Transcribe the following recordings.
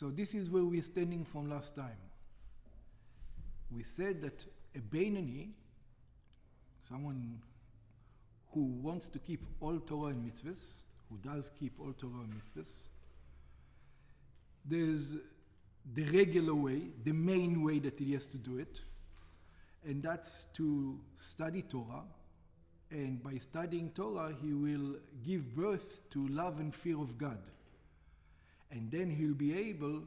So this is where we're standing from last time. We said that a Beinani, someone who wants to keep all Torah and mitzvahs, who does keep all Torah and mitzvahs, there's the regular way, the main way that he has to do it, and that's to study Torah. And by studying Torah, he will give birth to love and fear of God. And then he'll be able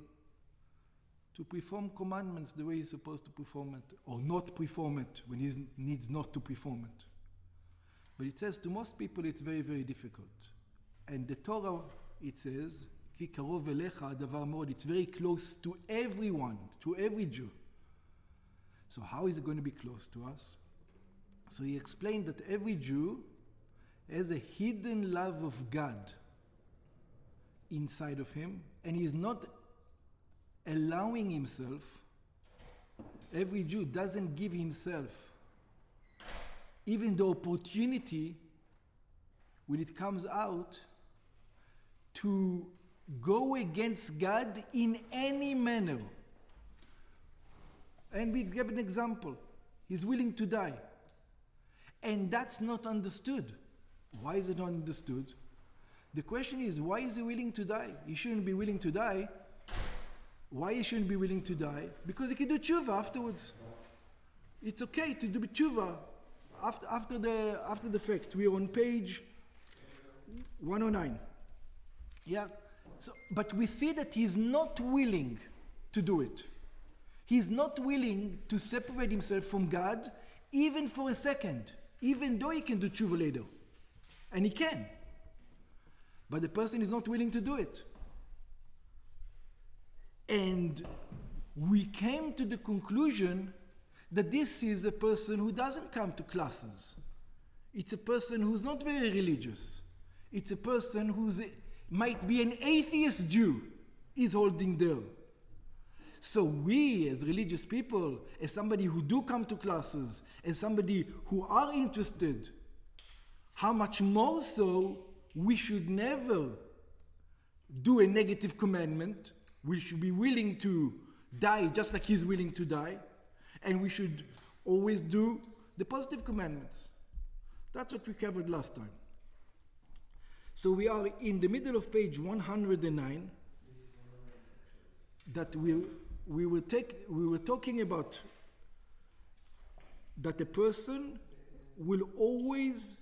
to perform commandments the way he's supposed to perform it, or not perform it when he needs not to perform it. But it says to most people it's very, very difficult. And the Torah, it says, Ki karov elecha adavar mod, it's very close to everyone, to every Jew. So how is it going to be close to us? So he explained that every Jew has a hidden love of God inside of him, and he's not allowing himself, every Jew doesn't give himself even the opportunity when it comes out to go against God in any manner. And we give an example. He's willing to die. And that's not understood. Why is it not understood? The question is, why is he willing to die? He shouldn't be willing to die. Why he shouldn't be willing to die? Because he can do tshuva afterwards. It's okay to do tshuva after the fact. We are on page 109. Yeah. So, but we see that he's not willing to do it. He's not willing to separate himself from God even for a second, even though he can do tshuva later. And he can. But the person is not willing to do it. And we came to the conclusion that this is a person who doesn't come to classes. It's a person who's not very religious. It's a person who might be an atheist Jew is holding there. So we, as religious people, as somebody who do come to classes, as somebody who are interested, how much more so we should never do a negative commandment. We should be willing to die just like he's willing to die. And we should always do the positive commandments. That's what we covered last time. So we are in the middle of page 109 that we were talking about that a person will always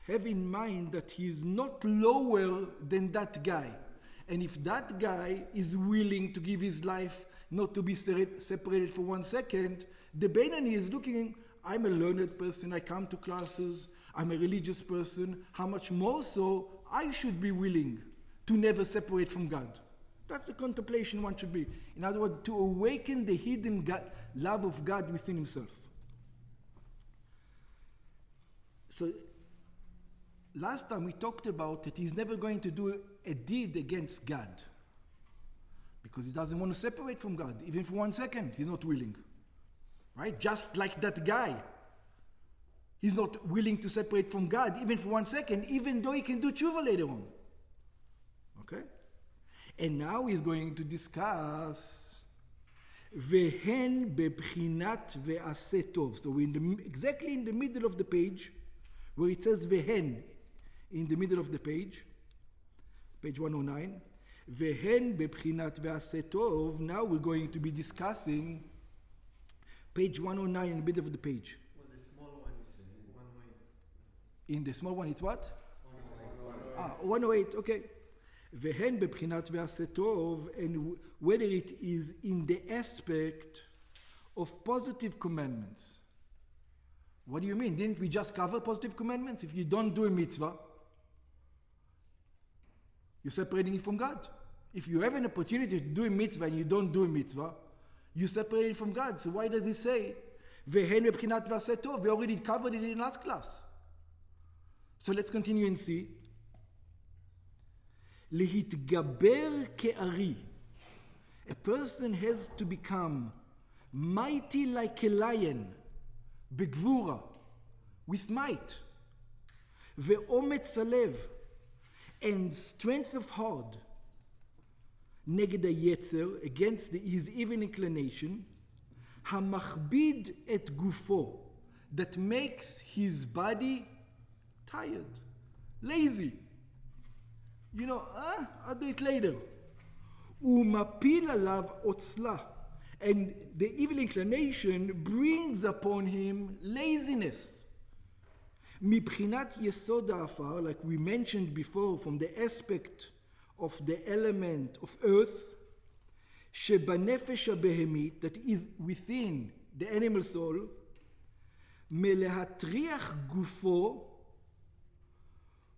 have in mind that he is not lower than that guy. And if that guy is willing to give his life not to be separated for 1 second, the Beinani is looking, I'm a learned person, I come to classes, I'm a religious person, how much more so I should be willing to never separate from God. That's the contemplation one should be. In other words, to awaken the hidden love of God within himself. So, last time we talked about that he's never going to do a deed against God because he doesn't want to separate from God, even for 1 second. He's not willing, right? Just like that guy, he's not willing to separate from God, even for 1 second, even though he can do tshuva later on. Okay, and now he's going to discuss vehen bebchinat ve'aseh tov. So we're exactly in the middle of the page where it says vehen. In the middle of the page 109, Vehen bebchinat ve'aseh tov. Now we're going to be discussing page 109 in the middle of the page. Well, the small one is 108. In the small one, it's what? 108, okay. Vehen bebchinat ve'aseh tov, and whether it is in the aspect of positive commandments. What do you mean? Didn't we just cover positive commandments? If you don't do a mitzvah, you're separating it from God. If you have an opportunity to do a mitzvah and you don't do a mitzvah, you separate it from God. So why does he say, Vehen bebchinat ve'aseh tov? We already covered it in last class. So let's continue and see. Lehitgaber ke'ari. A person has to become mighty like a lion, begvura, with might. Ve'ometz halev, and strength of heart. נגד היצר, against his evil inclination, המכביד את גופו, that makes his body tired, lazy. You know, I'll do it later. ומפיל עליו עוצלה. And the evil inclination brings upon him laziness. מבחינת יסוד האפר, like we mentioned before, from the aspect of the element of earth, שבנפש הבהמית, that is within the animal soul, מלהטריח גופו,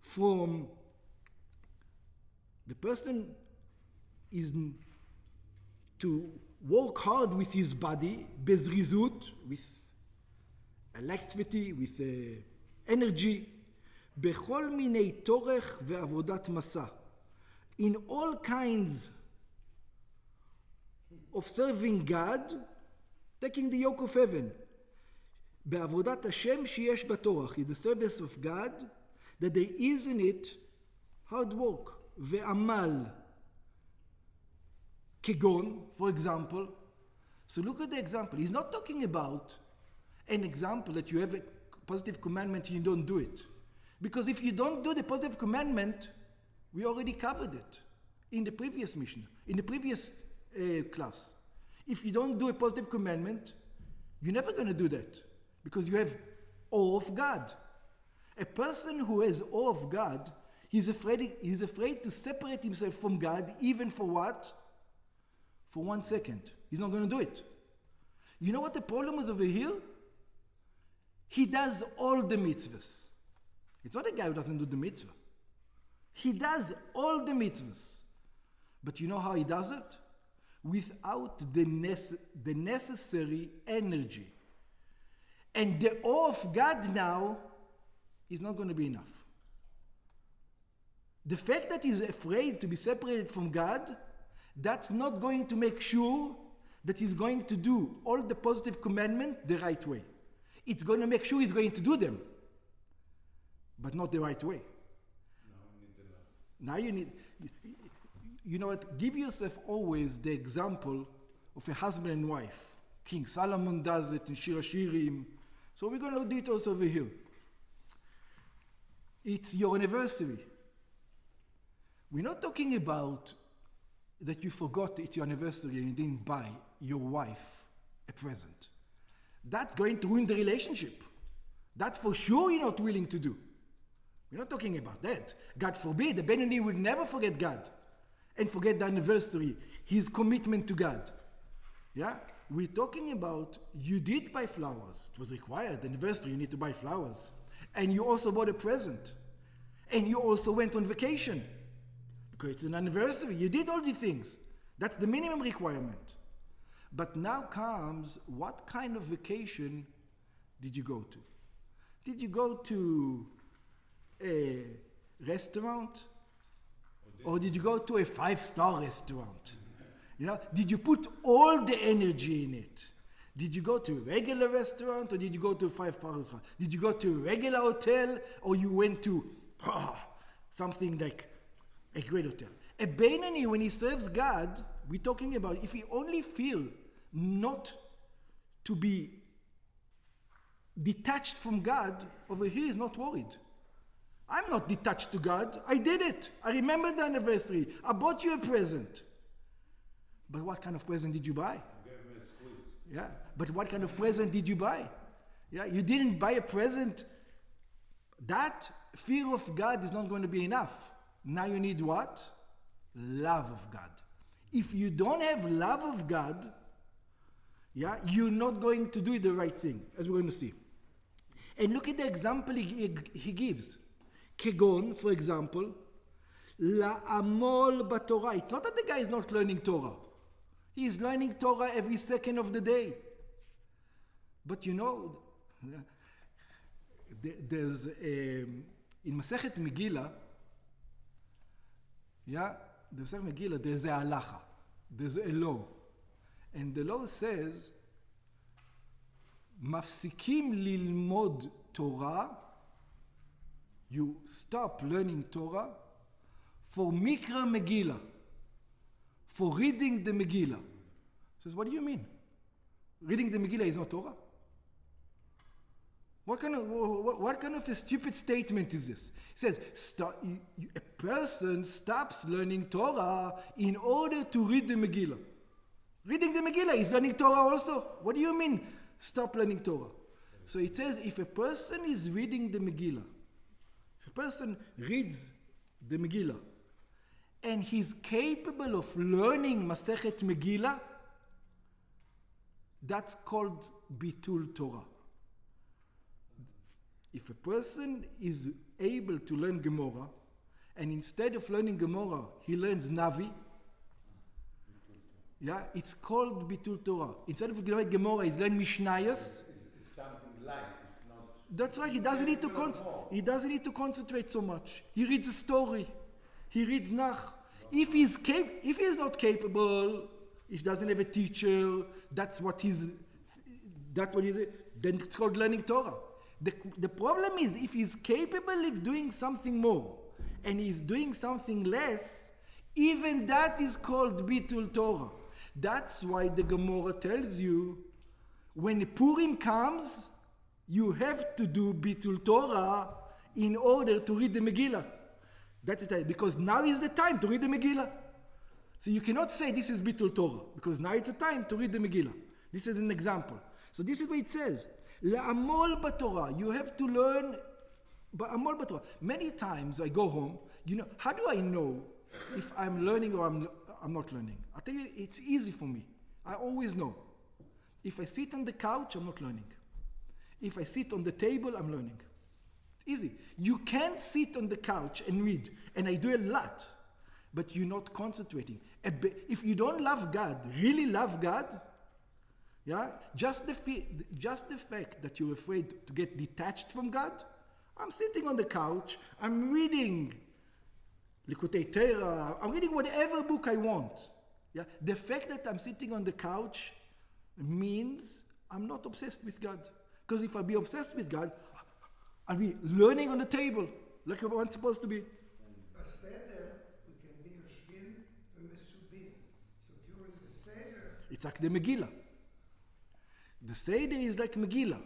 from the person is to work hard with his body, בזריזות, with electricity, with energy, בכל מיני טורח ועבודת מסע, in all kinds of serving God, taking the yoke of heaven, בעבודת השם שיש בטורח, in the service of God, that there is in it hard work, ועמל, כגון, for example. So look at the example. He's not talking about an example that you have a positive commandment and you don't do it. Because if you don't do the positive commandment, we already covered it in the previous mission, in the previous class. If you don't do a positive commandment, you're never going to do that because you have awe of God. A person who has awe of God, he's afraid to separate himself from God, even for what? For 1 second. He's not going to do it. You know what the problem is over here? He does all the mitzvahs. It's not a guy who doesn't do the mitzvah. He does all the mitzvahs. But you know how he does it? Without the necessary energy. And the awe of God now is not going to be enough. The fact that he's afraid to be separated from God, that's not going to make sure that he's going to do all the positive commandments the right way. It's going to make sure he's going to do them, but not the right way. Now you need, you know what, give yourself always the example of a husband and wife. King Solomon does it in Shir HaShirim. So we're going to do it also over here. It's your anniversary. We're not talking about that you forgot it's your anniversary and you didn't buy your wife a present. That's going to ruin the relationship. That for sure you're not willing to do. We're not talking about that. God forbid, the Benoni would never forget God and forget the anniversary, his commitment to God. Yeah? We're talking about you did buy flowers. It was required, the anniversary, you need to buy flowers. And you also bought a present. And you also went on vacation. Because it's an anniversary, you did all the things. That's the minimum requirement. But now comes, what kind of vacation did you go to? Did you go to a restaurant? Or did you go to a 5-star restaurant? You know, did you put all the energy in it? Did you go to a regular restaurant or did you go to a 5-star restaurant? Did you go to a regular hotel or you went to something like a great hotel? A Benoni, when he serves God, we're talking about if he only feel not to be detached from God, over here he's not worried. I'm not detached to God. I did it. I remember the anniversary. I bought you a present. But what kind of present did you buy? Give me a squeeze. Yeah. But what kind of present did you buy? Yeah. You didn't buy a present. That fear of God is not going to be enough. Now you need what? Love of God. If you don't have love of God, yeah, you're not going to do the right thing, as we're going to see. And look at the example he gives. Kegon, for example, la'amol b'Torah. It's not that the guy is not learning Torah. He's learning Torah every second of the day. But you know, there's in Masechet Megillah, yeah, the Masechet Megillah, there's a halacha, there's a law. And the law says, mafsikim lilmod Torah, you stop learning Torah for Mikra Megillah, for reading the Megillah. He says, what do you mean? Reading the Megillah is not Torah? What kind of a stupid statement is this? He says, a person stops learning Torah in order to read the Megillah. Reading the Megillah is learning Torah also. What do you mean, stop learning Torah? So it says, if a person is reading the Megillah, if a person reads the Megillah, and he's capable of learning Masechet Megillah, that's called Bitul Torah. If a person is able to learn Gemara, and instead of learning Gemara, he learns Navi, it's called Bitul Torah. Instead of learning Gemara, he's learning Mishnayos. It's something light. It's not. That's right. He doesn't need to concentrate so much. He reads a story. He reads Nach. If he's not capable, he doesn't have a teacher. That's what he's. Then it's called learning Torah. The problem is if he's capable of doing something more, and he's doing something less, even that is called Bitul Torah. That's why the Gemara tells you, when Purim comes, you have to do Bitul Torah in order to read the Megillah. That's it, because now is the time to read the Megillah. So you cannot say this is Bitul Torah, because now it's a time to read the Megillah. This is an example. So this is what it says. La'amol b'Torah. You have to learn ba'amol b'Torah. Many times I go home, how do I know if I'm learning or I'm not learning? I'll tell you, it's easy for me. I always know. If I sit on the couch, I'm not learning. If I sit on the table, I'm learning. It's easy. You can't sit on the couch and read, and I do a lot, but you're not concentrating. If you don't love God, really love God, just the fact that you're afraid to get detached from God, I'm sitting on the couch, I'm reading Likutei Torah, I'm reading whatever book I want. The fact that I'm sitting on the couch means I'm not obsessed with God. Because if I be obsessed with God, I'll be learning on the table like I'm supposed to be. בסדר, we can be יושבים ומסובים. So during the Seder, it's like the Megillah. The Seder is like Megillah.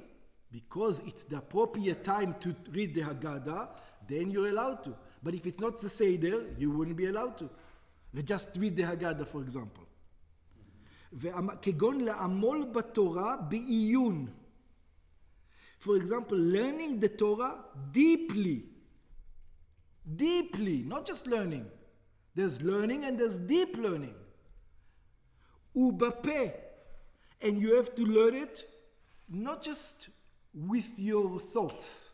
Because it's the appropriate time to read the Haggadah, then you're allowed to. But if it's not the Seder, you wouldn't be allowed to. Just read the Haggadah, for example. כגון לעמול בתורה בעיון. For example, learning the Torah deeply. Deeply, not just learning. There's learning and there's deep learning. ובפה. And you have to learn it not just with your thoughts.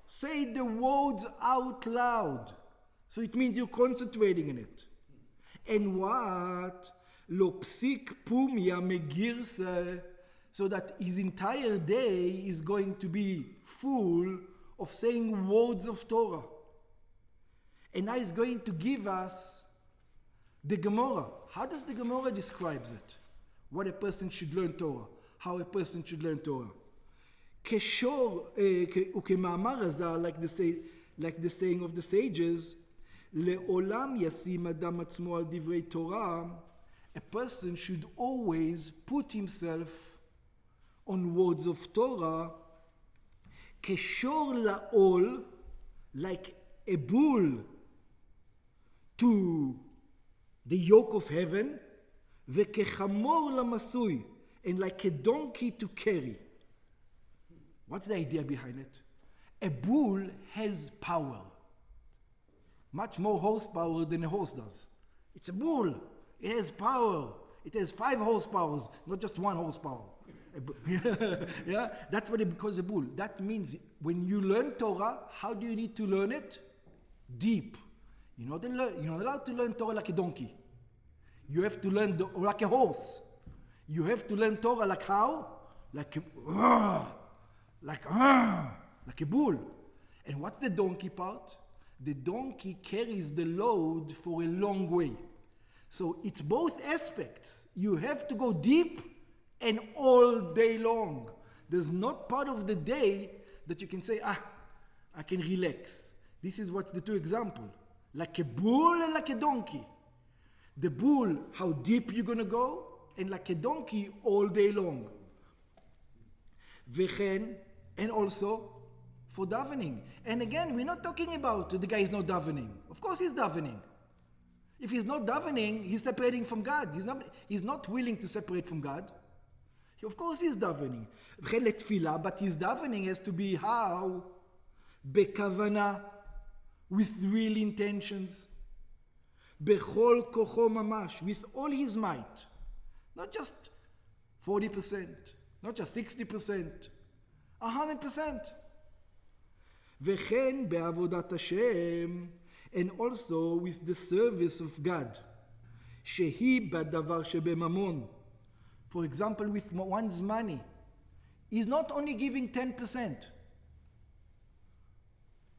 Say the words out loud. So it means you're concentrating in it. And what? Lo psik pumya megirse. So that his entire day is going to be full of saying words of Torah. And now he's going to give us the Gemara. How does the Gemara describe it? What a person should learn Torah. How a person should learn Torah. Keshor ukemamar hazal, like the saying of the sages, leolam yasim adam atzmo al divrei Torah. A person should always put himself on words of Torah. Keshor laol, like a bull to the yoke of heaven. Vekechamor lamasui, and like a donkey to carry. What's the idea behind it? A bull has power. Much more horsepower than a horse does. It's a bull. It has power. It has 5 horsepowers, not just 1 horsepower. That's what it calls a bull. That means when you learn Torah, how do you need to learn it? Deep. You're not allowed to learn Torah like a donkey. You have to learn like a horse. You have to learn Torah like how? Like a bull. And what's the donkey part? The donkey carries the load for a long way. So it's both aspects. You have to go deep and all day long. There's not part of the day that you can say, I can relax. This is what's the 2 examples. Like a bull and like a donkey. The bull, how deep you're going to go, and like a donkey all day long. V'chen, and also for davening. And again, we're not talking about the guy is not davening. Of course he's davening. If he's not davening, he's separating from God. He's not willing to separate from God. Of course he's davening. V'chen letfilah, but his davening has to be how? Bekavana, with real intentions. Bechol kocho mamash, with all his might. Not just 40%, not just 60%, 100%. V'chen be'avodat Hashem, and also with the service of God. Shehi badavar shebemamon. For example, with one's money. He's not only giving 10%.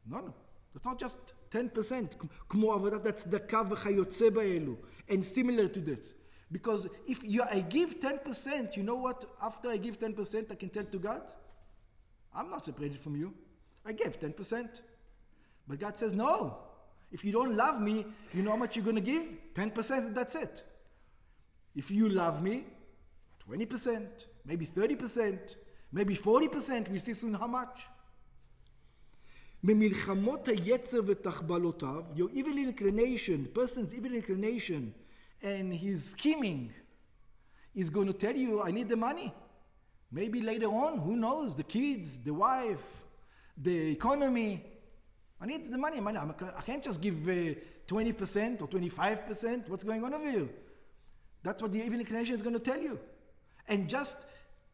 No. That's not just 10%. כמו עבודת הצדקה וכיוצא באלו. And similar to this. Because if I give 10%, you know what? After I give 10%, I can tell to God, I'm not separated from you. I gave 10%. But God says, no. If you don't love me, you know how much you're going to give? 10%, that's it. If you love me, 20%, maybe 30%, maybe 40%, we'll see soon how much. ממלחמות היצר ותחבלותיו, your evil inclination, person's evil inclination, and his scheming is going to tell you, I need the money. Maybe later on, who knows, the kids, the wife, the economy. I need the money. I can't just give 20% or 25%. What's going on over here? That's what the evil inclination is going to tell you. And just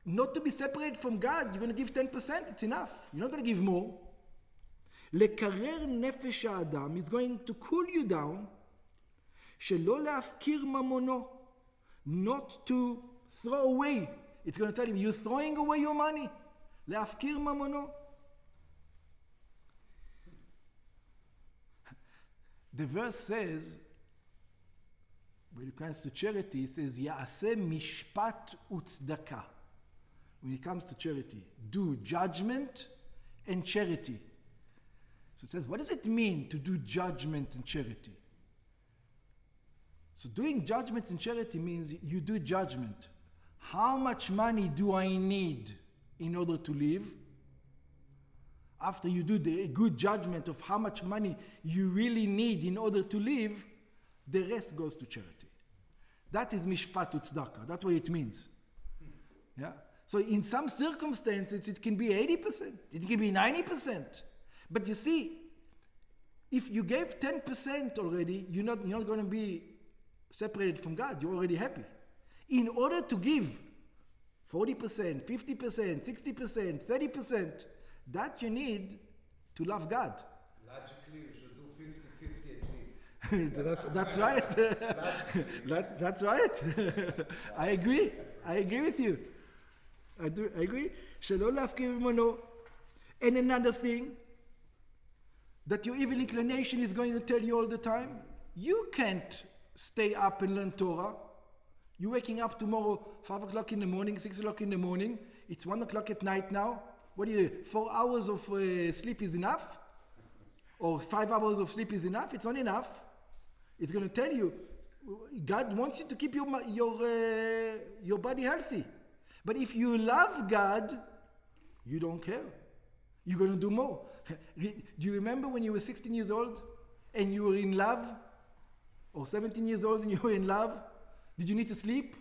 not to be separated from God, you're going to give 10%, it's enough. You're not going to give more. לקרר נפש האדם is going to cool you down, שלא להפקיר ממונו, not to throw away. It's going to tell him, you're throwing away your money. להפקיר ממונו. The verse says, when it comes to charity, it says, יעשה משפט וצדקה. When it comes to charity, do judgment and charity. So it says, what does it mean to do judgment and charity? So doing judgment and charity means you do judgment. How much money do I need in order to live? After you do the good judgment of how much money you really need in order to live, the rest goes to charity. That is mishpat u'tzedakah. That's what it means. Yeah. So in some circumstances, it can be 80%. It can be 90%. But you see, if you gave 10% already, you're not going to be separated from God. You're already happy. In order to give 40%, 50%, 60%, 30%, that you need to love God. Logically, you should do 50-50 at least. That's right. That's right. I agree with you. I agree. שלא להפקיר ממנו. And another thing that your evil inclination is going to tell you all the time, you can't stay up and learn Torah. You're waking up tomorrow 5 o'clock in the morning, 6 o'clock in the morning. It's 1 o'clock at night now. What do you do? 4 hours of sleep is enough? Or 5 hours of sleep is enough? It's not enough. It's going to tell you, God wants you to keep your body healthy. But if you love God, you don't care. You're going to do more. Do you remember when you were 16 years old and you were in love? Or 17 years old and you were in love? Did you need to sleep?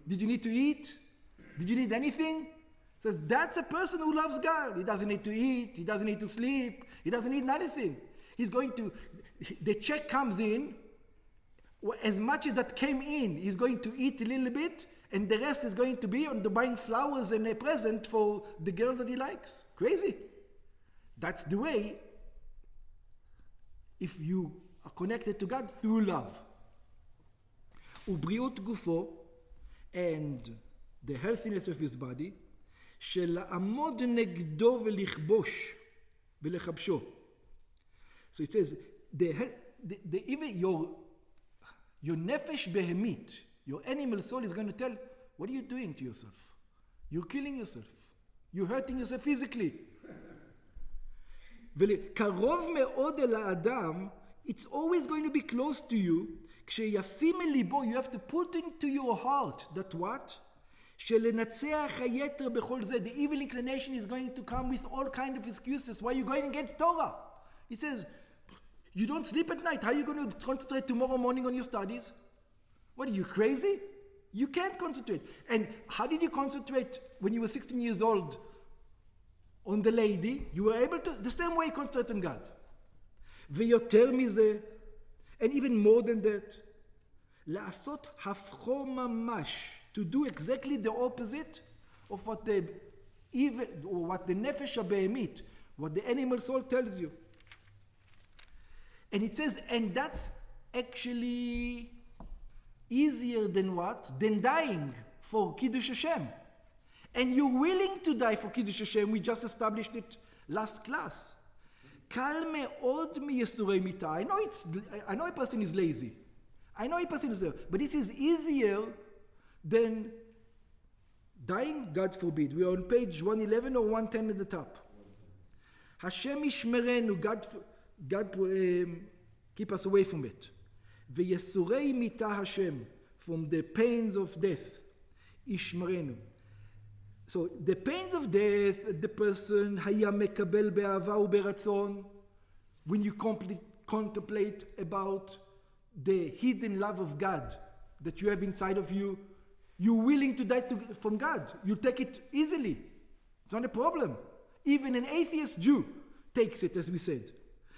Did you need to eat? Did you need anything? It says that's a person who loves God. He doesn't need to eat. He doesn't need to sleep. He doesn't need anything. The check comes in. As much as that came in, he's going to eat a little bit, and the rest is going to be on the buying flowers and a present for the girl that he likes. Crazy. That's the way if you are connected to God through love. ובריאות גופו, and the healthiness of his body, שלעמוד נגדו ולכבוש ולחבשו. So it says, even your nefesh behemit, your animal soul is going to tell, what are you doing to yourself? You're killing yourself. You're hurting yourself physically. קרוב מאוד אל האדם it's always going to be close to you. כשישים אל ליבו, you have to put into your heart that what? שלנצח היתר בכל זה. The evil inclination is going to come with all kind of excuses why you're going against Torah. He says, you don't sleep at night. How are you going to concentrate tomorrow morning on your studies? What, are you crazy? You can't concentrate. And how did you concentrate when you were 16 years old on the lady? You were able to, the same way you concentrate on God. ויותר מזה, and even more than that, לעשות הפכו ממש, to do exactly the opposite of what the evil, or what the nefesh הבהמית, what the animal soul tells you. And it says, and that's actually easier than what? Than dying for Kiddush Hashem. And you're willing to die for Kiddush Hashem. We just established it last class. קל מאוד מייסורי מיתה. I know a person is lazy. I know a person is there. But this is easier than dying, God forbid. We are on page 111 or 110 at the top. Hashem yishmerenu, God keep us away from it. ויסורי מיתה Hashem, from the pains of death, ישמרנו. So the pains of death, the person היה מקבל באהבה וברצון, when you contemplate about the hidden love of God that you have inside of you, you're willing to die from God. You take it easily. It's not a problem. Even an atheist Jew takes it, as we said.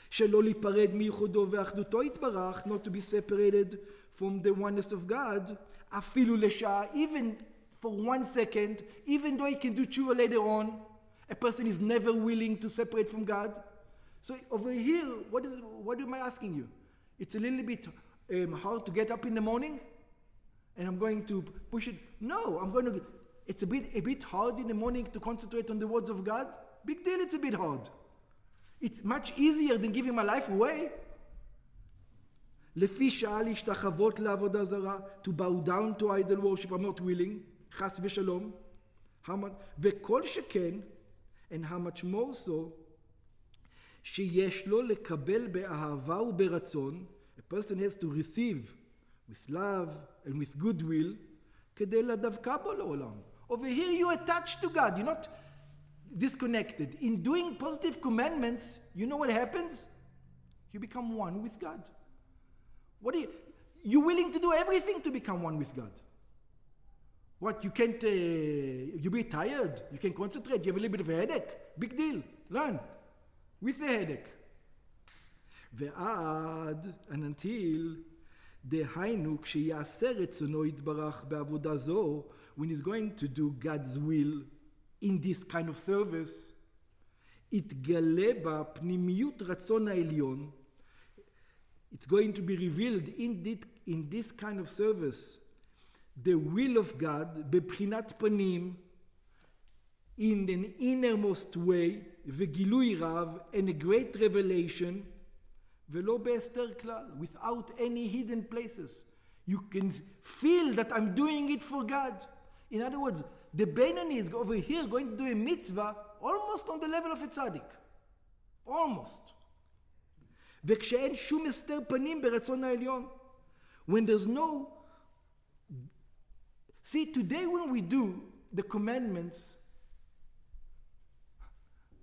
שלא להיפרד מייחודו ואחדותו יתברך, not to be separated from the oneness of God, אפילו לשעה, even for 1 second, even though he can do tshuva later on, a person is never willing to separate from God. So over here, what am I asking you? It's a little bit hard to get up in the morning, and I'm going to push it. No, it's a bit hard in the morning to concentrate on the words of God. Big deal, it's a bit hard. It's much easier than giving my life away. לפי שעה להשתחוות לעבודה זרה, to bow down to idol worship, I'm not willing. חס ושלום. וכל שכן, and how much more so, שיש לו לקבל באהבה וברצון, a person has to receive with love and with goodwill, כדי לדבקה בו לעולם. Over here you're attached to God, you're not disconnected. In doing positive commandments, you know what happens? You become one with God. You're willing to do everything to become one with God. What, you can't, you be tired, you can concentrate, you have a little bit of a headache, big deal, learn, with a headache. ועד, and until, דהיינו, כשיעשה רצונו יתברך בעבודה זו, when he's going to do God's will in this kind of service, יתגלה בה פנימיות רצון העליון, it's going to be revealed in this kind of service, the will of God, בבחינת פנים, in an innermost way, וגילוי רב, and a great revelation, ולא בהסתר כלל, without any hidden places. You can feel that I'm doing it for God. In other words, the Beinoni is over here going to do a mitzvah almost on the level of a tzaddik. Almost. וכשאין שום הסתר פנים ברצון העליון. When there's no... See, today when we do the commandments,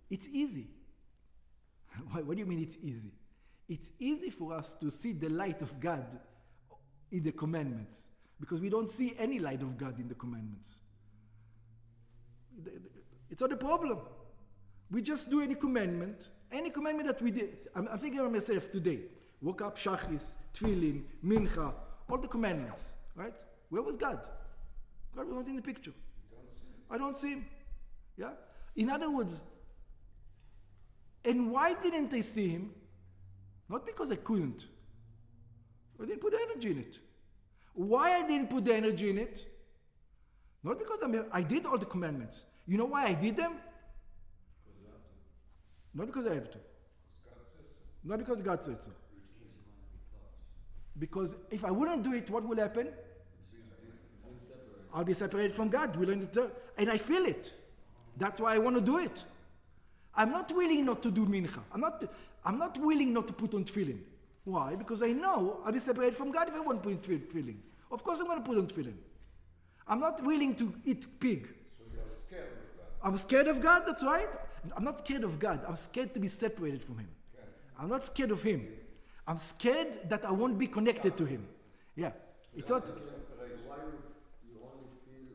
it's easy. What do you mean it's easy? It's easy for us to see the light of God in the commandments, because we don't see any light of God in the commandments. It's not a problem. We just do any commandment that we did. I'm thinking of myself today. Woke up, shachris, tefillin, mincha, all the commandments, right? Where was God? God was not in the picture. I don't see him. Yeah? In other words, and why didn't I see him? Not because I couldn't. I didn't put the energy in it. Why I didn't put the energy in it? Not because I did all the commandments. You know why I did them? Not because I have to. Not because God said so. Because if I wouldn't do it, what will happen? I'll be separated from God. And I feel it. That's why I want to do it. I'm not willing not to do mincha. I'm not willing not to put on tefillin. Why? Because I know I'll be separated from God if I want to put tefillin. Of course I'm going to put on tefillin. I'm not willing to eat pig. So you're scared of God. I'm scared of God, that's right. I'm not scared of God. I'm scared to be separated from Him. Okay. I'm not scared of Him. I'm scared that I won't be connected to Him. Yeah. It's not... So why you only feel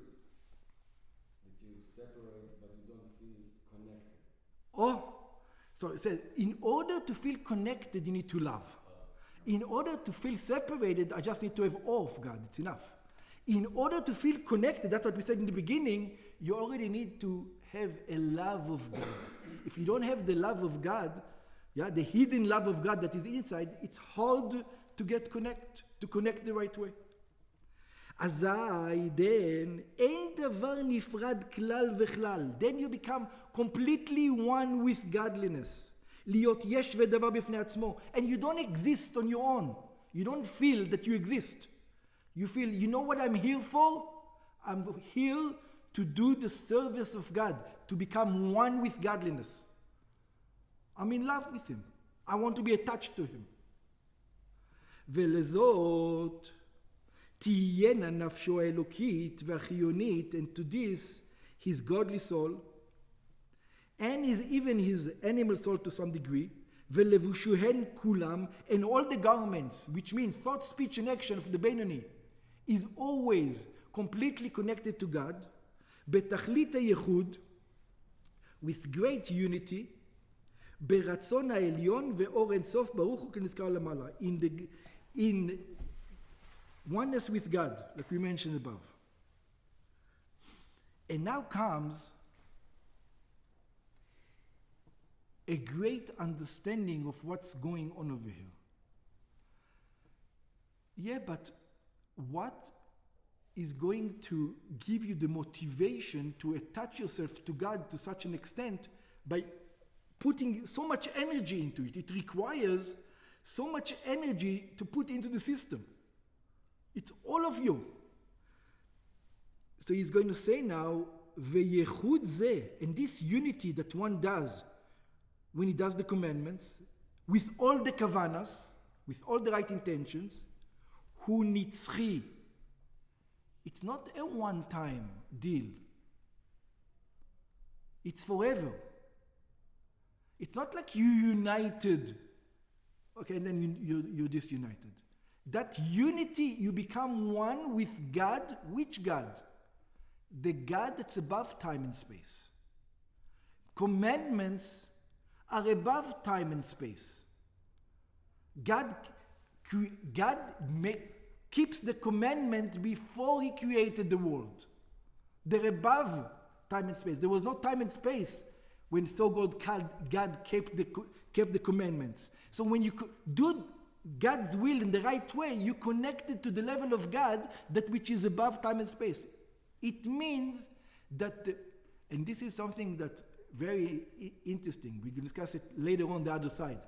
that you separate but you don't feel connected? Oh, so it says, in order to feel connected, you need to love. In order to feel separated, I just need to have awe of God. It's enough. In order to feel connected, that's what we said in the beginning, you already need to have a love of God. If you don't have the love of God, the hidden love of God that is inside, it's hard to connect the right way. אזי, then, אין דבר נפרד כלל וכלל. Then you become completely one with godliness. להיות יש ודבר בפני עצמו. And you don't exist on your own. You don't feel that you exist. You feel, you know what I'm here for? I'm here to do the service of God, to become one with godliness. I'm in love with Him. I want to be attached to Him. ולזאת תהיינה נפשו האלוקית והחיונית, and to this, his godly soul, and even his animal soul to some degree, ולבושהן כולם, and all the garments, which mean thought, speech, and action of the Beinoni, is always completely connected to God, בתכלית הייחוד, with great unity, ברצון העליון ואור אינסוף ברוך הוא כנזכר למעלה, in oneness with God, like we mentioned above. And now comes a great understanding of what's going on over here. Yeah, but what is going to give you the motivation to attach yourself to God to such an extent by putting so much energy into it? It requires so much energy to put into the system. It's all of you. So he's going to say now, V'yechud zeh, and this unity that one does when he does the commandments, with all the kavanas, with all the right intentions, hu nitzchi. It's not a one-time deal. It's forever. It's not like you united, okay, and then you're disunited. That unity, you become one with God. Which God? The God that's above time and space. Commandments are above time and space. God keeps the commandment before He created the world. They're above time and space. There was no time and space when so-called God kept the commandments. So when you do God's will in the right way, you connected to the level of God, that which is above time and space. It means that, and this is something that's very interesting, we can discuss it later on the other side.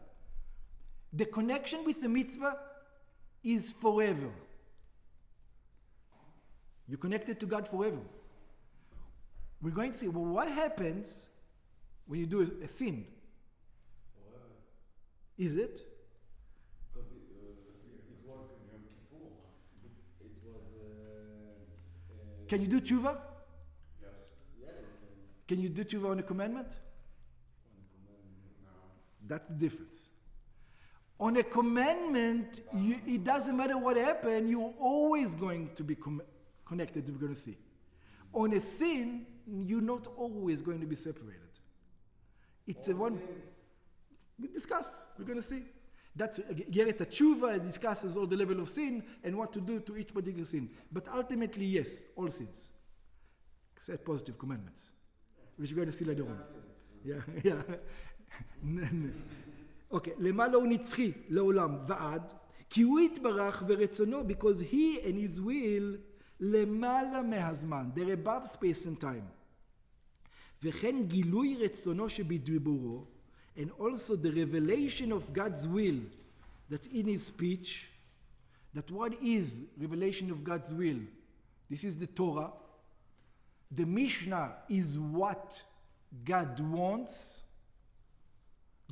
The connection with the mitzvah is forever. You're connected to God forever. We're going to see, well, what happens when you do a sin? Forever. Is it? Because it was in Yom Kippur. It was. Can you do tshuva? Yes. Yeah, you Can you do tshuva on a commandment? can. On the commandment. No. That's the difference. On a commandment, it doesn't matter what happened, you're always going to be connected, we're going to see. On a sin, you're not always going to be separated. It's a one. We discuss, we're going to see. That's Yeret HaTshuva discusses all the level of sin and what to do to each particular sin. But ultimately, yes, all sins. Except positive commandments, which we're going to see later on. Yeah. Okay, למעלה הוא נצחי לעולם ועד, כי הוא יתברך ורצונו, because he and his will למעלה מהזמן, they're above space and time. וכן גילוי רצונו שבדיבורו, and also the revelation of God's will that's in his speech. That what is revelation of God's will? This is the Torah. The Mishnah is what God wants.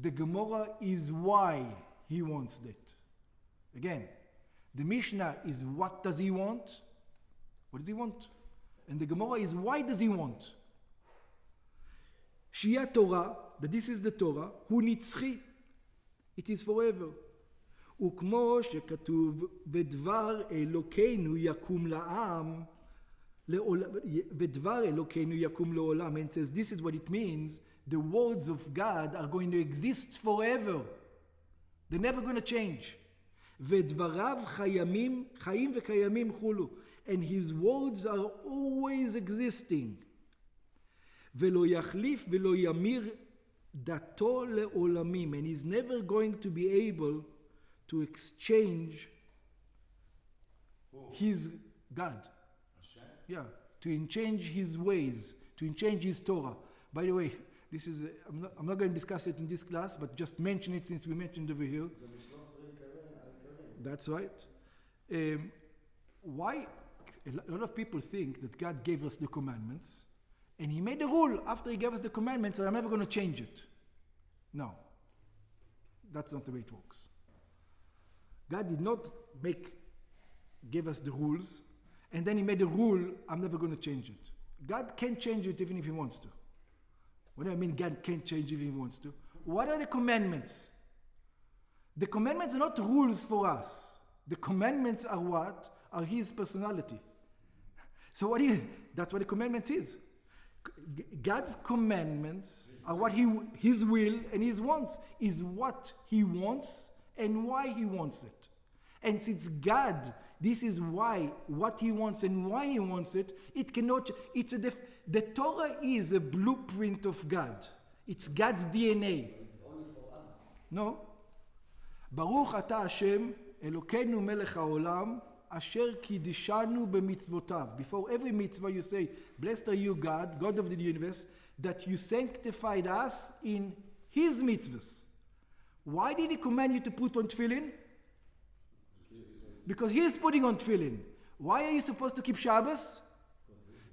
The Gemara is why He wants that. Again, the Mishnah is what does he want? What does he want? And the Gemara is why does he want? Shia Torah, that this is the Torah, hu nitzchi. It is forever. וכמו שכתוב, ודבר אלוקינו יקום לעם, ודבר אלוקינו יקום לעולם. And it says, this is what it means. The words of God are going to exist forever. They're never going to change. ודבריו חיים וקיימים חולו. And his words are always existing. ולא יחליף ולא ימיר דתו לעולמים. And he's never going to be able to exchange his God. Yeah, to change his ways, to change his Torah. By the way, this is, I'm not going to discuss it in this class, but just mention it since we mentioned over here. That's right. Why? A lot of people think that God gave us the commandments, and he made a rule after he gave us the commandments that I'm never going to change it. No. That's not the way it works. God did not give us the rules, and then he made a rule, I'm never going to change it. God can't change it even if he wants to. What do I mean God can't change it if he wants to? What are the commandments? The commandments are not rules for us. The commandments are what? Are his personality. So that's what the commandments is. God's commandments are what his will and his wants, is what he wants and why he wants it. And since God, this is why, what he wants and why he wants it, it cannot, the Torah is a blueprint of God. It's God's DNA. It's only for us. No. Baruch ata Hashem, Elokeinu melech haolam, asher kiddishanu b'mitzvotav. Before every mitzvah you say, blessed are you God, God of the universe, that you sanctified us in his mitzvahs. Why did he command you to put on tefillin? Because he is putting on tefillin. Why are you supposed to keep Shabbos?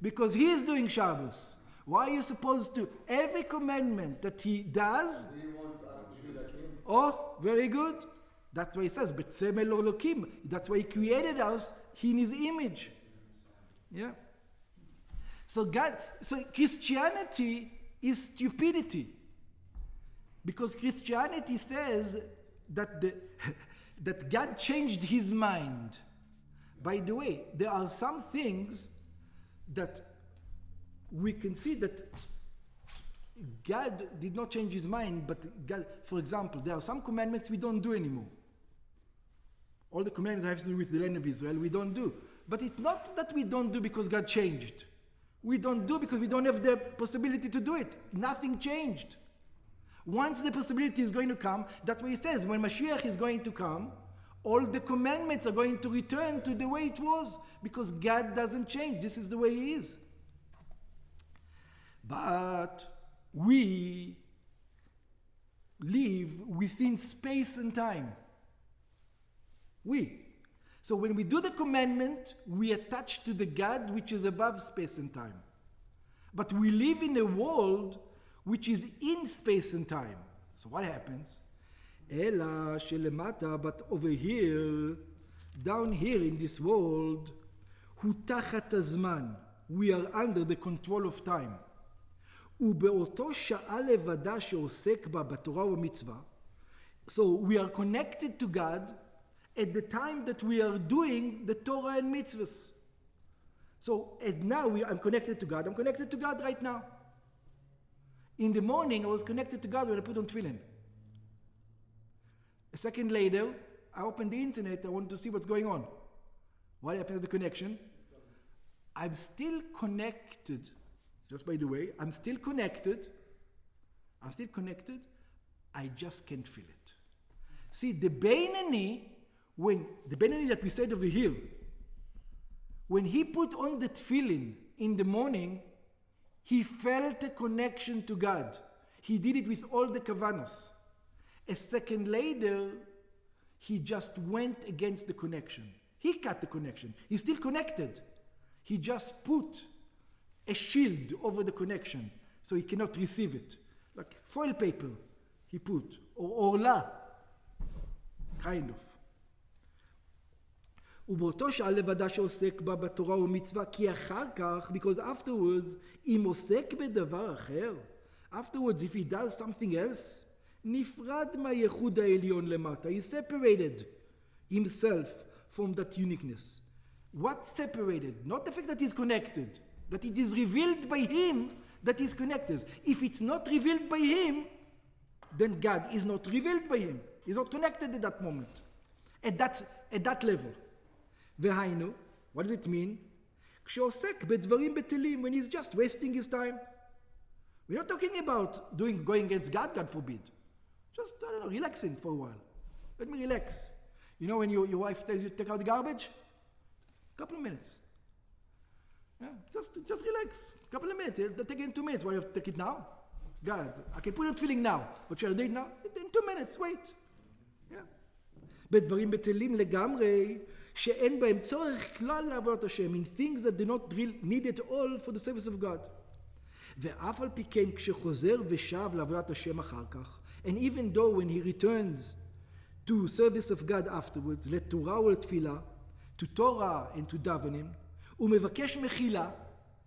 Because he is doing Shabbos. Why are you supposed to? Every commandment that he does. He wants us to be like him. Oh, very good. That's why he says, B'tsemel Elokim. That's why he created us in his image. Yeah. So Christianity is stupidity. Because Christianity says that that God changed his mind. By the way, there are some things that we can see that God did not change his mind, but God, for example, there are some commandments we don't do anymore. All the commandments have to do with the land of Israel, we don't do. But it's not that we don't do because God changed. We don't do because we don't have the possibility to do it. Nothing changed. Once the possibility is going to come, that's what he says, when Mashiach is going to come, all the commandments are going to return to the way it was, because God doesn't change. This is the way he is. But we live within space and time. So when we do the commandment, we attach to the God which is above space and time. But we live in a world which is in space and time. So what happens? Ela shelemata, but over here, down here in this world, hu tachat hazman, we are under the control of time. ובאותו שעה לבדה שעוסק בה בתורה ומצווה, so we are connected to God at the time that we are doing the Torah and mitzvahs. So as now I'm connected to God. I'm connected to God right now. In the morning, I was connected to God when I put on tefillin. A second later, I opened the internet. I wanted to see what's going on. What happened to the connection? I'm still connected. Just by the way, I'm still connected. I just can't feel it. See, the Beinani that we said over here, when he put on the tefillin in the morning, he felt a connection to God. He did it with all the kavanas. A second later, he just went against the connection. He cut the connection. He's still connected. He just put a shield over the connection so he cannot receive it. Like foil paper he put, or orla, kind of. ובאותו שעה לבדה שעוסק בה בתורה ומצווה, כי אחר כך, because afterwards, אם עוסק בדבר אחר, afterwards, if he does something else, נפרד מהייחוד העליון למטה. He separated himself from that uniqueness. What separated? Not the fact that he's connected, that it is revealed by him that he's connected. If it's not revealed by him, then God is not revealed by him. He's not connected at that moment, at that level. והיינו, what does it mean? כשעוסק בדברים בטלים, when he's just wasting his time. We're not talking about going against God, God forbid. Just, I don't know, relaxing for a while. Let me relax. You know when your wife tells you to take out the garbage? A couple of minutes. Yeah, just relax. A couple of minutes. It'll take it in 2 minutes. Why you have to take it now? God, I can put it feeling now. But should I do it now? In 2 minutes, wait. Yeah. בדברים בטלים לגמרי, שאין בהם צורך כלל לעבודת השם, in things that do not need at all for the service of God. ואף על פי כן, כשחוזר ושב לעבודת השם אחר כך, and even though when he returns to service of God afterwards, לתורה ולתפילה, to Torah and to davening, הוא מבקש מחילה,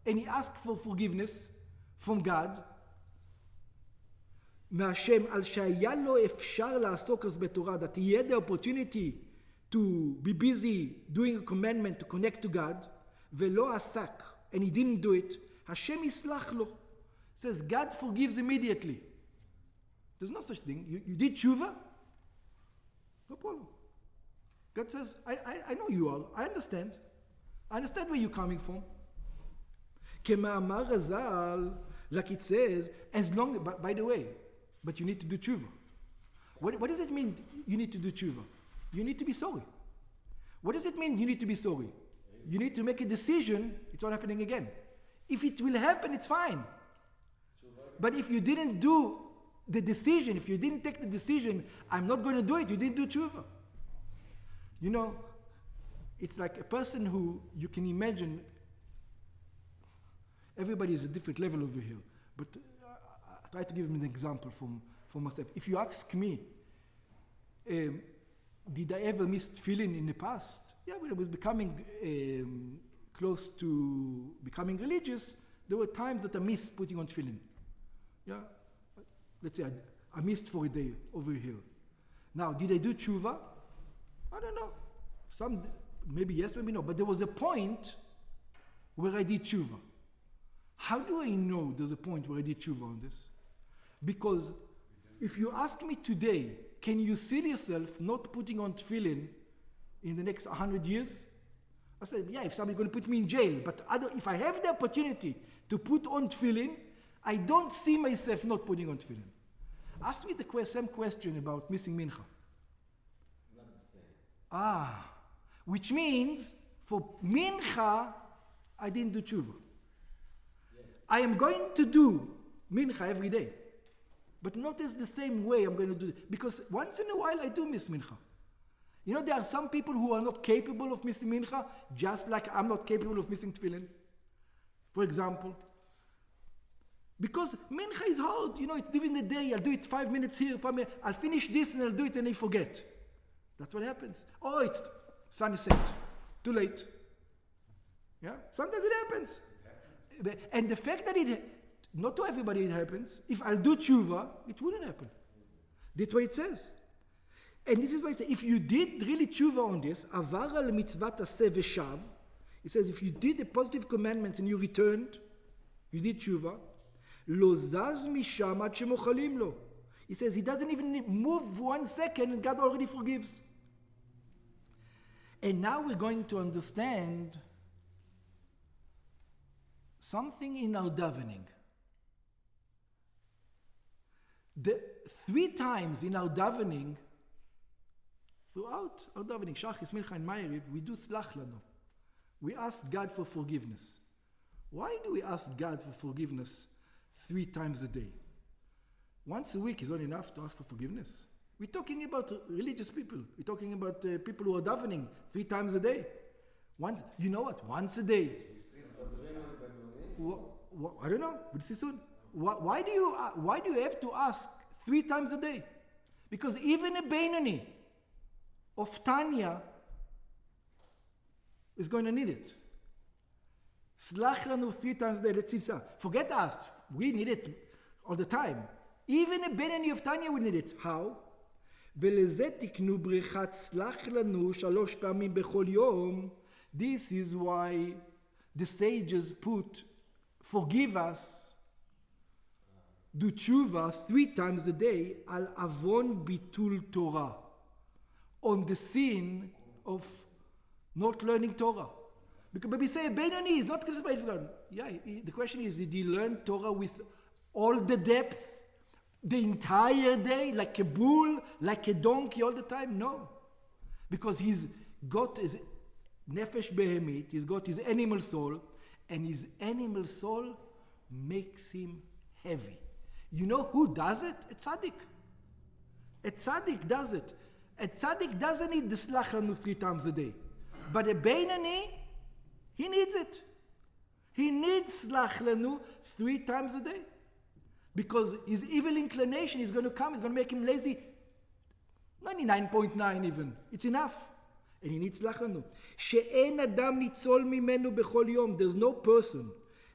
and he asks for forgiveness from God, מהשם, על שהיה לו אפשר לעסוק אז בתורה, that he had the opportunity to be busy doing a commandment to connect to God, ולא עסק, and he didn't do it, השם יסלח לו. Says God forgives immediately. There's no such thing. You did tshuva? No problem. God says, I know you are. I understand. I understand where you're coming from. כמאמר רז"ל, like it says, as long, by the way, but you need to do tshuva. What does it mean you need to do tshuva? You need to be sorry. What does it mean you need to be sorry? You need to make a decision, it's not happening again. If it will happen, it's fine. But if you didn't do the decision, if you didn't take the decision, I'm not going to do it, you didn't do tshuva. You know, it's like a person who, you can imagine, everybody is a different level over here, but I try to give him an example from myself. If you ask me, did I ever miss tefillin in the past? Yeah, when I was becoming close to becoming religious, there were times that I missed putting on tefillin. Yeah, let's say I missed for a day over here. Now, did I do tshuva? I don't know. Some, maybe yes, maybe no. But there was a point where I did tshuva. How do I know there's a point where I did tshuva on this? Because if you ask me today, can you see yourself not putting on tefillin in the next 100 years? I said, yeah, if somebody's going to put me in jail. But if I have the opportunity to put on tefillin, I don't see myself not putting on tefillin. Ask me the same question about missing mincha. Not the same. Which means for mincha, I didn't do tshuva. Yes. I am going to do mincha every day, but not as the same way I'm going to do it. Because once in a while I do miss mincha. You know, there are some people who are not capable of missing mincha, just like I'm not capable of missing tefillin. For example, because mincha is hard, you know, it's during the day, I'll do it 5 minutes here, 5 minutes, I'll finish this and I'll do it and I forget. That's what happens. Oh, it's sun is set, too late. Yeah, sometimes it happens. And the fact that not to everybody it happens, if I'll do tshuva, it wouldn't happen. That's what it says. And this is why it says, if you did really tshuva on this, avar al mitzvat aseh v'shav, it says if you did the positive commandments and you returned, you did tshuva, lo zaz misham ad shemochalim lo. He says he doesn't even move 1 second and God already forgives. And now we're going to understand something in our davening. The 3 times in our davening, throughout our davening, Shachis, Mincha, and Ma'ariv, we do slach lanu. We ask God for forgiveness. Why do we ask God for forgiveness 3 times a day? Once a week is not enough to ask for forgiveness. We're talking about religious people. We're talking about people who are davening 3 times a day. You know what? Once a day. I don't know. We'll see soon. Why do you have to ask 3 times a day? Because even a Beinoni of Tanya is going to need it. Slach lanu 3 times a day. Let's see. Forget us. We need it all the time. Even a Benoni of Tanya will need it. How? ולזה תקנו בריכת סלח לנו 3 פעמים בכל יום. This is why the sages put forgive us, do tshuva 3 times a day, al avon bitul Torah, on the sin of not learning Torah. Because we say Benoni is not considered for God. Yeah, the question is, did he learn Torah with all the depth, the entire day, like a bull, like a donkey all the time? No. Because he's got his nefesh behemit, he's got his animal soul, and his animal soul makes him heavy. You know who does it? A tzaddik. A tzaddik does it. A tzaddik doesn't need the slach lanu 3 times a day. But a Beinoni, he needs it. He needs slach lanu 3 times a day. Because his evil inclination is going to come, it's going to make him lazy. 99.9 even. It's enough. And he needs slach lanu. She'en adam nitzol mimenu bechol yom. There's no person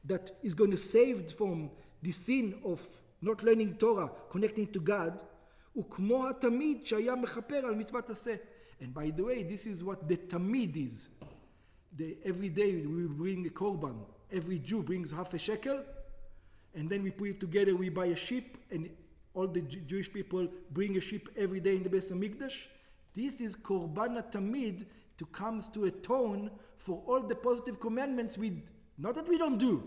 that is going to save from the sin of not learning Torah, connecting to God. וכמו התמיד שהיה מכפר על מצוות עשה. And by the way, this is what the tamid is. Every day we bring a korban. Every Jew brings half a shekel, and then we put it together, we buy a sheep, and all the Jewish people bring a sheep every day in the Beis HaMikdash. This is korban tamid, to come to atone for all the positive commandments not that we don't do,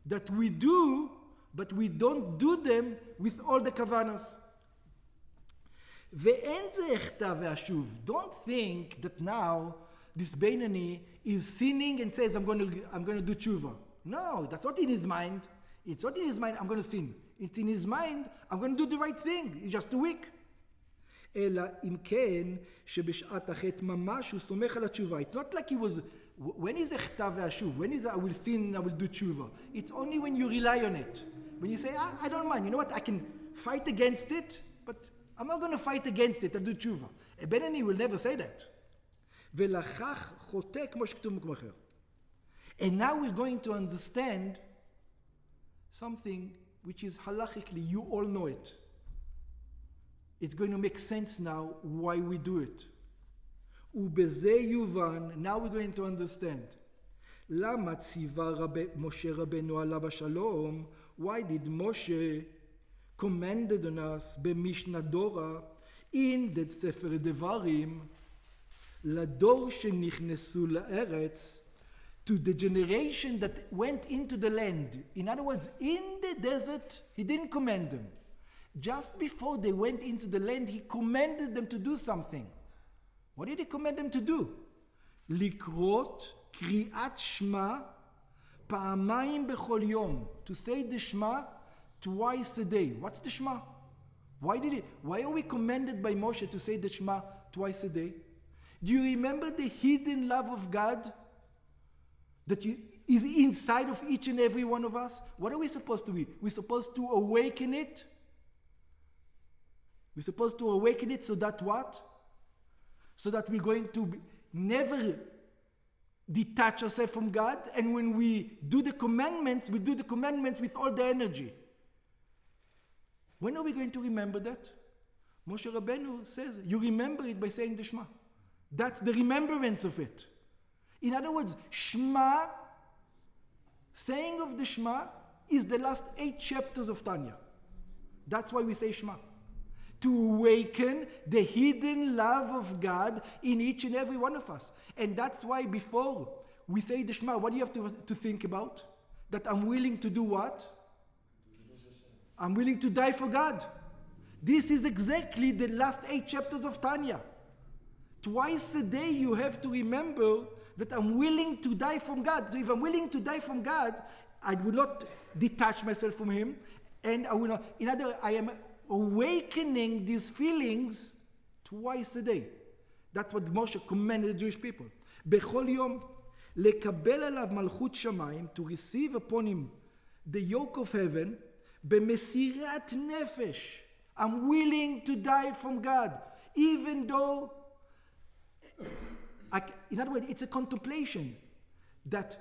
that we do, but we don't do them with all the kavanas. ואין זה החטא והשוב. Don't think that now this Beinoni is sinning and says, I'm going to do tshuva. No, that's not in his mind. It's not in his mind, I'm going to sin. It's in his mind, I'm going to do the right thing. He's just too weak. אלא אם כן, שבשעת החטא ממש הוא סומך על התשובה. It's not like he was, when is החטא והשוב? When is I will sin, I will do tshuva? It's only when you rely on it. When you say, I don't mind, you know what, I can fight against it, but I'm not going to fight against it and do tshuva. A Benoni will never say that. ולכך חוטא כמו שכתוב במקום אחר. And now we're going to understand something which is halachically, you all know it. It's going to make sense now why we do it. ובזה יובן, now we're going to understand. למה ציווה משה רבנו עליו השלום? Why did Moshe commanded on us במשנה דורה in the ספר דברים לדור שנכנסו לארץ, to the generation that went into the land. In other words, in the desert, he didn't command them. Just before they went into the land, he commanded them to do something. What did he command them to do? לקרות קריאת שמע פעמיים בכל יום. To say the Shema twice a day. What's the Shema? Why are we commanded by Moshe to say the Shema twice a day? Do you remember the hidden love of God that is inside of each and every one of us? What are we supposed to be? We're supposed to awaken it. We're supposed to awaken it so that what? So that we're going to never detach ourselves from God. And when we do the commandments, we do the commandments with all the energy. When are we going to remember that? Moshe Rabbeinu says, you remember it by saying the Shema. That's the remembrance of it. In other words, Shema, saying of the Shema, is the last 8 chapters of Tanya. That's why we say Shema. To awaken the hidden love of God in each and every one of us. And that's why before we say the Shema, what do you have to think about? That I'm willing to do what? I'm willing to die for God. This is exactly the last 8 chapters of Tanya. Twice a day you have to remember that I'm willing to die from God. So if I'm willing to die from God, I will not detach myself from Him, and I will not. In other words, I am awakening these feelings twice a day. That's what Moshe commanded the Jewish people. בכל יום לקבל עליו מלכות שמיים, to receive upon him the yoke of heaven, במסירת נפש. I'm willing to die from God, even though In other words, it's a contemplation that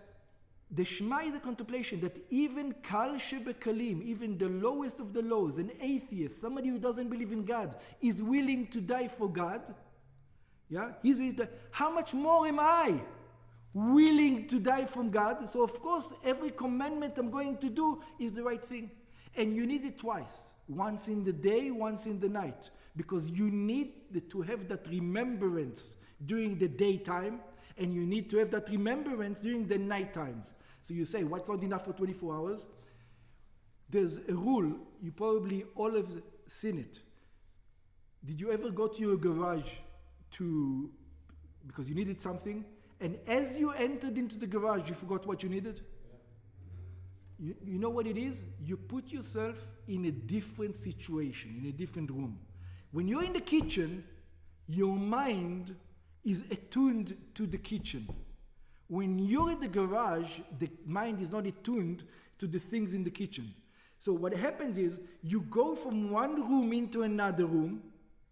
the Shema is a contemplation that even Kal Shebekalim, even the lowest of the lows, an atheist, somebody who doesn't believe in God, is willing to die for God. Yeah, he's willing to die. How much more am I willing to die from God? So of course, every commandment I'm going to do is the right thing. And you need it twice. Once in the day, once in the night. Because you need to have that remembrance during the daytime, and you need to have that remembrance during the night times. So you say, what's not enough for 24 hours? There's a rule, you probably all have seen it. Did you ever go to your garage because you needed something, and as you entered into the garage, you forgot what you needed? You know what it is? You put yourself in a different situation, in a different room. When you're in the kitchen, your mind is attuned to the kitchen. When you're in the garage, the mind is not attuned to the things in the kitchen. So what happens is, you go from one room into another room,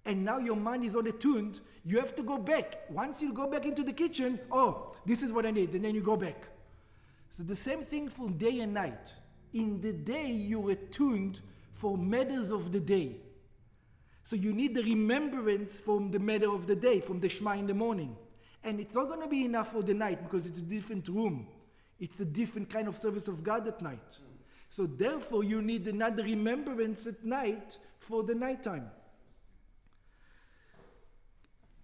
and now your mind is not attuned. You have to go back. Once you go back into the kitchen, oh, this is what I need, and then you go back. So the same thing for day and night. In the day, you're attuned for matters of the day. So you need the remembrance from the matter of the day, from the Shema in the morning. And it's not going to be enough for the night because it's a different room. It's a different kind of service of God at night. So therefore you need another remembrance at night for the nighttime.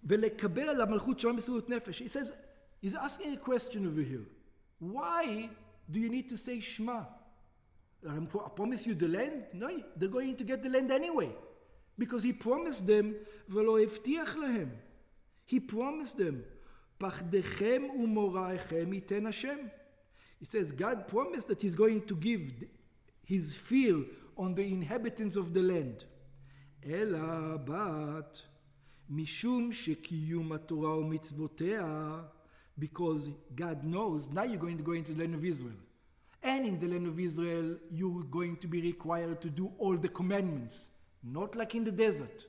ולקבל על המלכות שמה מסירות נפש. He says, he's asking a question over here. Why do you need to say Shema? I promise you the land? No, they're going to get the land anyway. Because he promised them, ולא הבטיח להם. He promised them, פחדכם ומוראיכם ייתן השם. He says, God promised that he's going to give his fear on the inhabitants of the land. אלא but משום שקיום התורה ומצוותיה, because God knows, now you're going to go into the land of Israel. And in the land of Israel, you're going to be required to do all the commandments. Not like in the desert.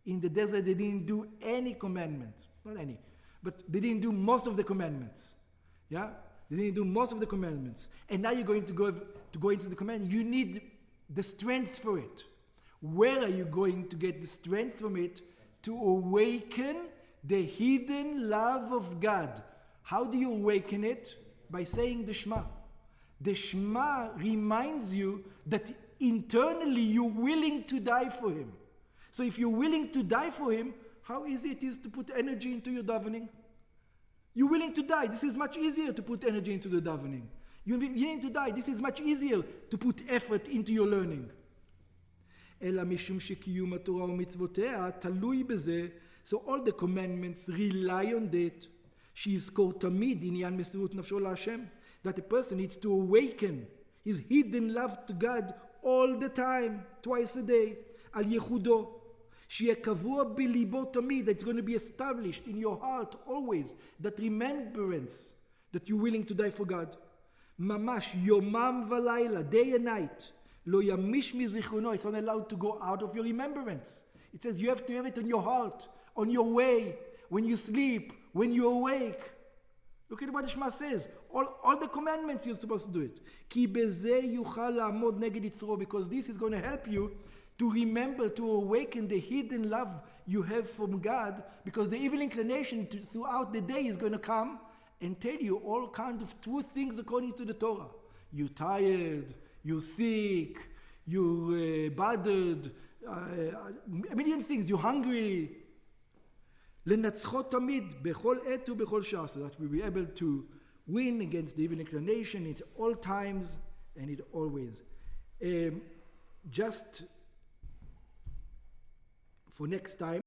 In the desert, they didn't do any commandments. Not any. But they didn't do most of the commandments. Yeah? They didn't do most of the commandments. And now you're going to go into the commandment. You need the strength for it. Where are you going to get the strength from it? To awaken the hidden love of God. How do you awaken it? By saying the Shema. The Shema reminds you that internally you're willing to die for him. So if you're willing to die for him, how easy it is to put energy into your davening? You're willing to die. This is much easier to put energy into the davening. You're willing to die. This is much easier to put effort into your learning. אלא משום שקיום התורה ומצוותיה תלוי בזה, so all the commandments rely on that, שיזכור תמיד עניין מסירות נפשו להשם, that a person needs to awaken his hidden love to God all the time, twice a day, על ייחודו, שיהיה קבוע בליבו תמיד, that's going to be established in your heart always, that remembrance that you're willing to die for God. ממש יומם ולילה, day and night, לא ימיש מזיכרונו, it's not allowed to go out of your remembrance. It says you have to have it on your heart, on your way, when you sleep, when you awake. Look at what the Shema says. All the commandments you're supposed to do it. כי בזה יוכל לעמוד נגד יצרו, because this is going to help you to remember, to awaken the hidden love you have from God, because the evil inclination throughout the day is going to come and tell you all kinds of true things according to the Torah. You're tired, you're sick, you're bothered, a million things, you're hungry. לנצחו תמיד, בכל עת ובכל שעה, so that we'll be able to win against the evil inclination at all times and it always. Just for next time,